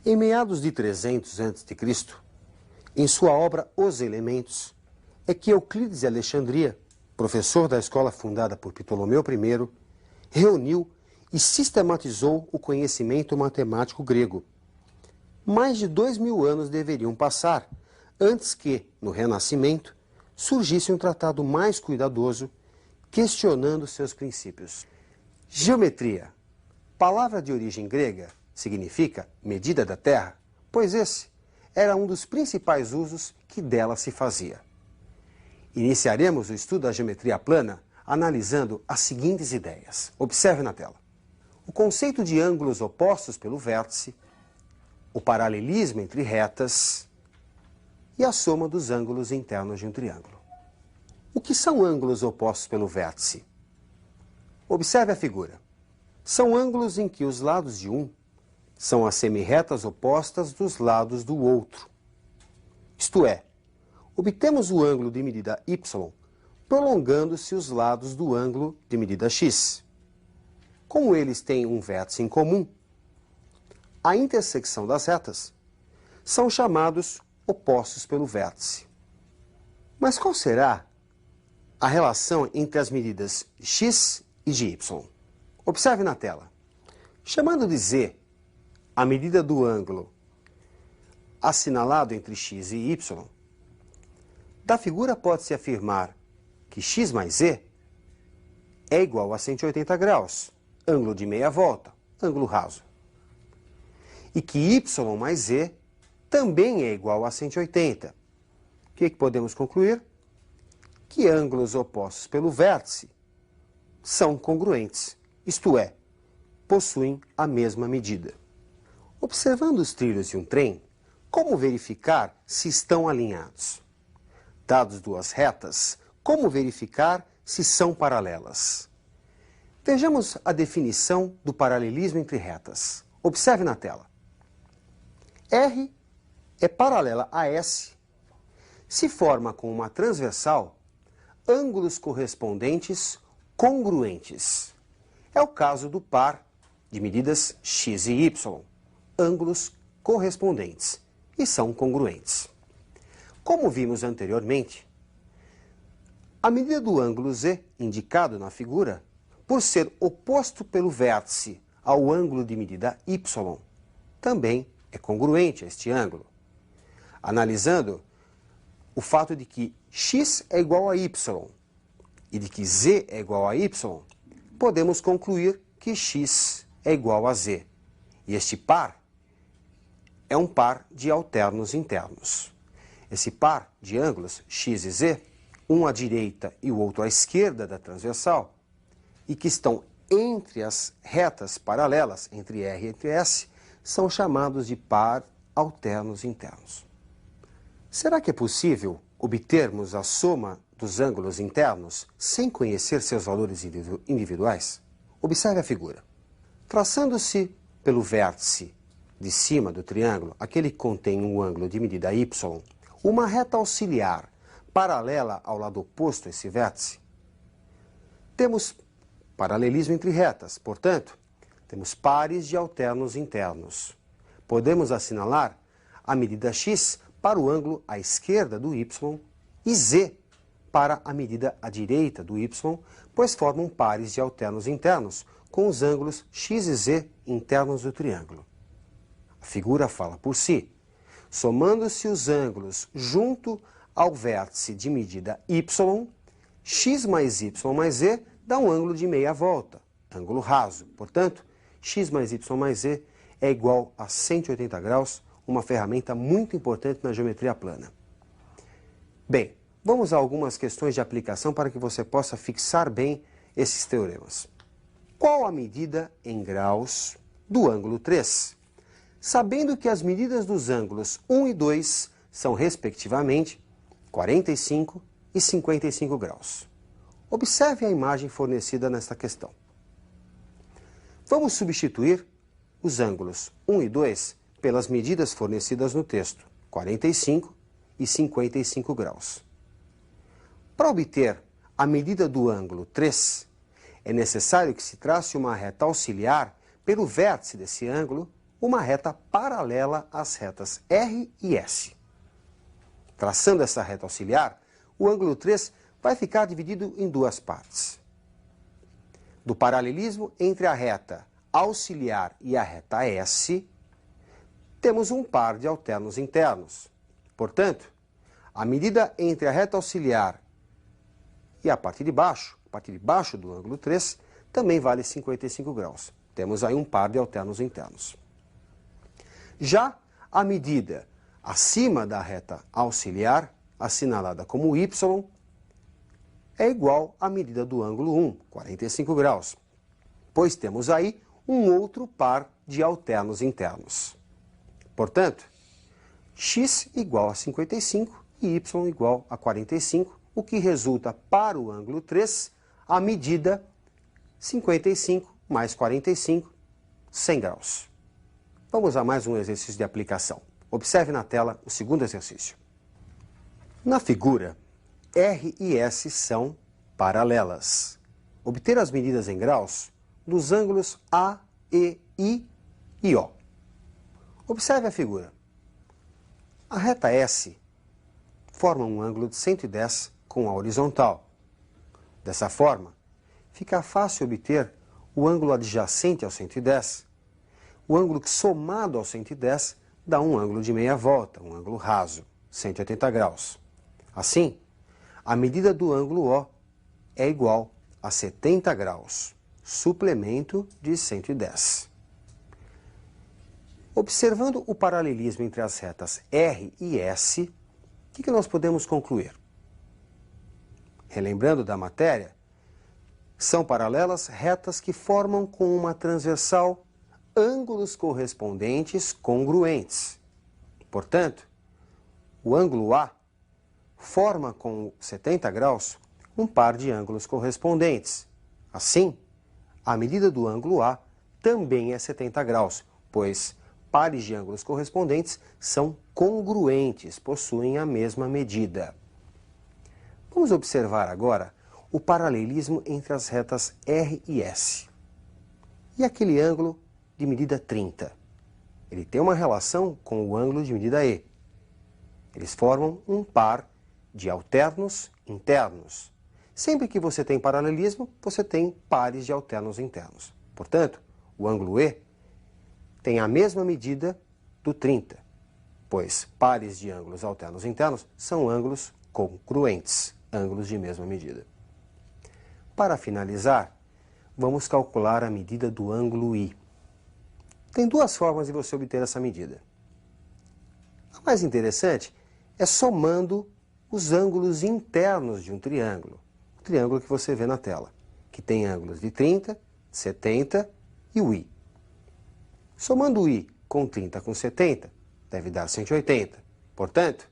Em meados de 300 a.C., em sua obra Os Elementos, é que Euclides de Alexandria, professor da escola fundada por Ptolomeu I, reuniu e sistematizou o conhecimento matemático grego. Mais de 2000 anos deveriam passar antes que, no Renascimento, surgisse um tratado mais cuidadoso, questionando seus princípios. Geometria, palavra de origem grega, significa medida da terra, pois esse era um dos principais usos que dela se fazia. Iniciaremos o estudo da geometria plana analisando as seguintes ideias. Observe na tela. O conceito de ângulos opostos pelo vértice, o paralelismo entre retas e a soma dos ângulos internos de um triângulo. O que são ângulos opostos pelo vértice? Observe a figura. São ângulos em que os lados de um são as semirretas opostas dos lados do outro. Isto é, obtemos o ângulo de medida y prolongando-se os lados do ângulo de medida x. Como eles têm um vértice em comum, a intersecção das retas são chamados opostos pelo vértice. Mas qual será a relação entre as medidas de x e de y? Observe na tela. Chamando de z a medida do ângulo assinalado entre x e y, da figura pode-se afirmar que x mais z é igual a 180 graus, ângulo de meia volta, ângulo raso. E que y mais z também é igual a 180. O que podemos concluir? Que ângulos opostos pelo vértice são congruentes, isto é, possuem a mesma medida. Observando os trilhos de um trem, como verificar se estão alinhados? Dados duas retas, como verificar se são paralelas? Vejamos a definição do paralelismo entre retas. Observe na tela. R é paralela a S, se forma com uma transversal ângulos correspondentes congruentes. É o caso do par de medidas x e y, ângulos correspondentes, e são congruentes. Como vimos anteriormente, a medida do ângulo z, indicado na figura, por ser oposto pelo vértice ao ângulo de medida y, também é congruente a este ângulo. Analisando o fato de que x é igual a y e de que z é igual a y, podemos concluir que x é igual a z. E este par é um par de alternos internos. Esse par de ângulos x e z, um à direita e o outro à esquerda da transversal, e que estão entre as retas paralelas entre R e entre S, são chamados de par alternos internos. Será que é possível obtermos a soma dos ângulos internos sem conhecer seus valores individuais? Observe a figura. Traçando-se pelo vértice de cima do triângulo, aquele que contém um ângulo de medida y, uma reta auxiliar paralela ao lado oposto a esse vértice, temos paralelismo entre retas, portanto, temos pares de alternos internos. Podemos assinalar a medida x para o ângulo à esquerda do y e z para a medida à direita do y, pois formam pares de alternos internos com os ângulos x e z internos do triângulo. A figura fala por si. Somando-se os ângulos junto ao vértice de medida y, x mais y mais z dá um ângulo de meia volta, ângulo raso. Portanto, x mais y mais z é igual a 180 graus, uma ferramenta muito importante na geometria plana. Bem, vamos a algumas questões de aplicação para que você possa fixar bem esses teoremas. Qual a medida em graus do ângulo 3? Sabendo que as medidas dos ângulos 1 e 2 são, respectivamente, 45 e 55 graus. Observe a imagem fornecida nesta questão. Vamos substituir os ângulos 1 e 2 pelas medidas fornecidas no texto, 45 e 55 graus. Para obter a medida do ângulo 3, é necessário que se trace uma reta auxiliar pelo vértice desse ângulo, uma reta paralela às retas R e S. Traçando essa reta auxiliar, o ângulo 3 vai ficar dividido em duas partes. Do paralelismo entre a reta auxiliar e a reta S, temos um par de alternos internos. Portanto, a medida entre a reta auxiliar e a parte de baixo do ângulo 3, também vale 55 graus. Temos aí um par de alternos internos. Já a medida acima da reta auxiliar, assinalada como Y, é igual à medida do ângulo 1, 45 graus, pois temos aí um outro par de alternos internos. Portanto, x igual a 55 e y igual a 45, o que resulta para o ângulo 3 a medida 55 mais 45, 100 graus. Vamos a mais um exercício de aplicação. Observe na tela o segundo exercício. Na figura, R e S são paralelas. Obter as medidas em graus dos ângulos A, E, I e O. Observe a figura. A reta S forma um ângulo de 110 com a horizontal. Dessa forma, fica fácil obter o ângulo adjacente ao 110. O ângulo que, somado ao 110, dá um ângulo de meia volta, um ângulo raso, 180 graus. Assim, a medida do ângulo O é igual a 70 graus, suplemento de 110. Observando o paralelismo entre as retas R e S, o que nós podemos concluir? Relembrando da matéria, são paralelas retas que formam com uma transversal ângulos correspondentes congruentes. Portanto, o ângulo A forma com 70 graus um par de ângulos correspondentes. Assim, a medida do ângulo A também é 70 graus, pois pares de ângulos correspondentes são congruentes, possuem a mesma medida. Vamos observar agora o paralelismo entre as retas R e S. E aquele ângulo de medida 30? Ele tem uma relação com o ângulo de medida E. Eles formam um par de alternos internos. Sempre que você tem paralelismo, você tem pares de alternos internos. Portanto, o ângulo E tem a mesma medida do 30, pois pares de ângulos alternos internos são ângulos congruentes, ângulos de mesma medida. Para finalizar, vamos calcular a medida do ângulo I. Tem duas formas de você obter essa medida. A mais interessante é somando os ângulos internos de um triângulo. O triângulo que você vê na tela, que tem ângulos de 30, 70 e o I. Somando o I com 30 com 70, deve dar 180. Portanto,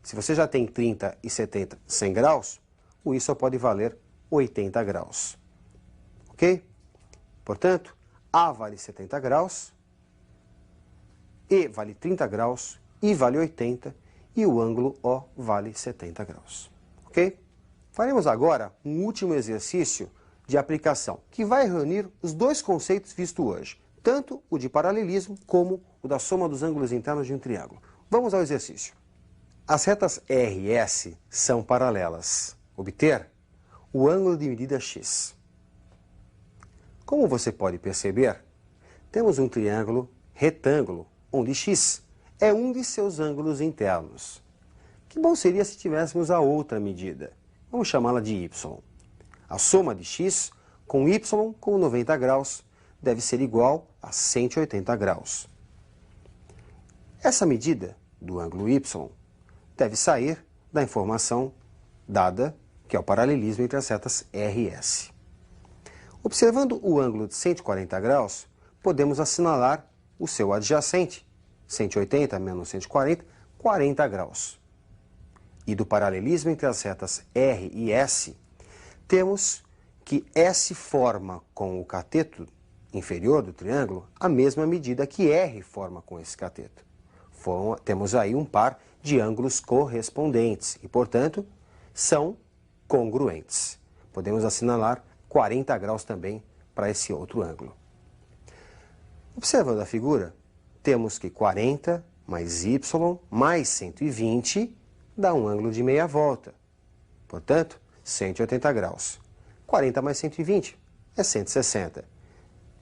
se você já tem 30 e 70 100 graus, o I só pode valer 80 graus. Ok? Portanto, A vale 70 graus, E vale 30 graus, I vale 80 e o ângulo O vale 70 graus. Ok? Faremos agora um último exercício de aplicação, que vai reunir os dois conceitos vistos hoje, tanto o de paralelismo como o da soma dos ângulos internos de um triângulo. Vamos ao exercício. As retas R e S são paralelas. Obter o ângulo de medida x. Como você pode perceber, temos um triângulo retângulo, onde x é um de seus ângulos internos. Que bom seria se tivéssemos a outra medida. Vamos chamá-la de y. A soma de x com y com 90 graus deve ser igual a 180 graus. Essa medida do ângulo y deve sair da informação dada, que é o paralelismo entre as retas R e S. Observando o ângulo de 140 graus, podemos assinalar o seu adjacente, 180 menos 140, 40 graus. E do paralelismo entre as retas R e S, temos que S forma com o cateto inferior do triângulo a mesma medida que R forma com esse cateto. Temos aí um par de ângulos correspondentes e, portanto, são congruentes. Podemos assinalar 40 graus também para esse outro ângulo. Observando a figura, temos que 40 mais y mais 120 dá um ângulo de meia volta. Portanto, 180 graus. 40 mais 120 é 160.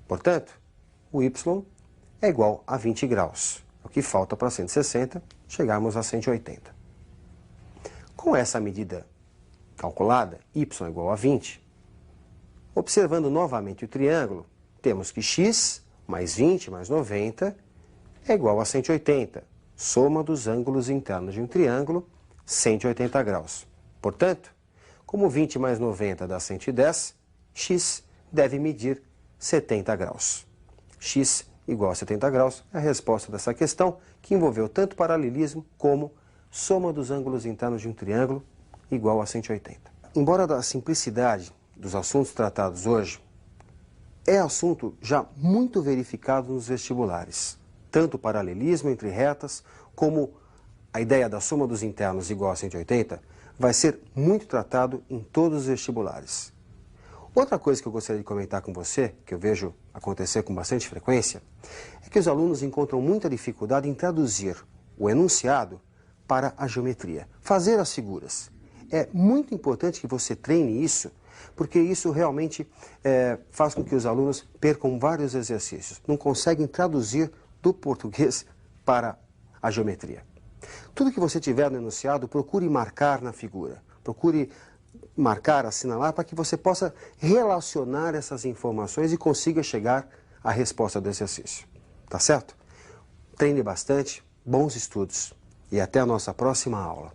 Portanto, o y é igual a 20 graus. O que falta para 160, chegarmos a 180. Com essa medida calculada, y é igual a 20, observando novamente o triângulo, temos que x mais 20 mais 90 é igual a 180. Soma dos ângulos internos de um triângulo, 180 graus. Portanto, como 20 mais 90 dá 110, x deve medir 70 graus. X igual a 70 graus é a resposta dessa questão, que envolveu tanto paralelismo como soma dos ângulos internos de um triângulo igual a 180. Embora da simplicidade dos assuntos tratados hoje, é assunto já muito verificado nos vestibulares. Tanto o paralelismo entre retas, como a ideia da soma dos internos igual a 180, vai ser muito tratado em todos os vestibulares. Outra coisa que eu gostaria de comentar com você, que eu vejo acontecer com bastante frequência, é que os alunos encontram muita dificuldade em traduzir o enunciado para a geometria, fazer as figuras. É muito importante que você treine isso, porque isso realmente faz com que os alunos percam vários exercícios. Não conseguem traduzir do português para a geometria. Tudo que você tiver no enunciado, procure marcar na figura. Procure marcar, assinalar, para que você possa relacionar essas informações e consiga chegar à resposta do exercício. Tá certo? Treine bastante, bons estudos e até a nossa próxima aula.